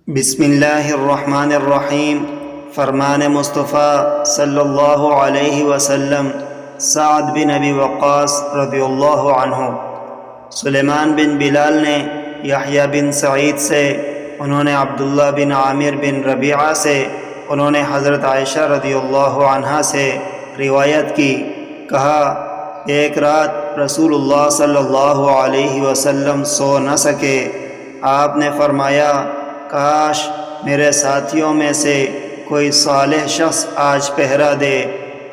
بسم اللہ الرحمن الرحیم۔ فرمان مصطفیٰ صلی اللہ علیہ وسلم سعد بن ابی وقاص رضی اللہ عنہ۔ سلیمان بن بلال نے یحییٰ بن سعید سے، انہوں نے عبداللہ بن عامر بن ربیعہ سے، انہوں نے حضرت عائشہ رضی اللہ عنہا سے روایت کی، کہا ایک رات رسول اللہ صلی اللہ علیہ وسلم سو نہ سکے۔ آپ نے فرمایا کاش میرے ساتھیوں میں سے کوئی صالح شخص آج پہرا دے۔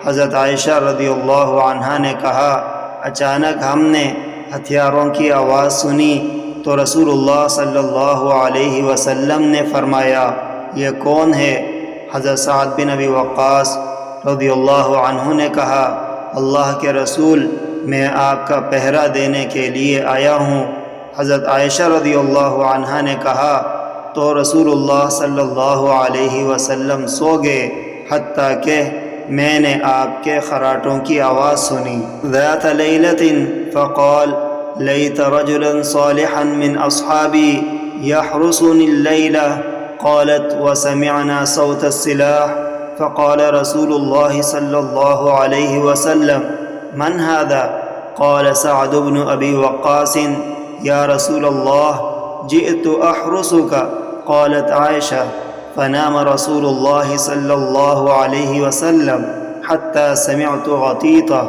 حضرت عائشہ رضی اللہ عنہا نے کہا اچانک ہم نے ہتھیاروں کی آواز سنی تو رسول اللہ صلی اللہ علیہ وسلم نے فرمایا یہ کون ہے؟ حضرت سعد بن ابی وقاص رضی اللہ عنہ نے کہا اللہ کے رسول میں آپ کا پہرا دینے کے لیے آیا ہوں۔ حضرت عائشہ رضی اللہ عنہا نے کہا تو رسول اللہ صلی اللہ علیہ وسلم سو گئے حتیٰ کہ میں نے آپ کے خراٹوں کی آواز سنی۔ ذات لیلۃ فقال لیت رجلا صالحا من اصحابی یحرسنی اللیلہ قالت وسمعنا صوت السلاح فقال رسول اللہ صلی اللہ علیہ وسلم من هذا؟ قال سعد بن ابی وقاص یا رسول اللہ جئت احرسك۔ قالت عائشہ فنام رسول اللہ صلی اللہ علیہ وسلم حتى سمعت غطیطہ۔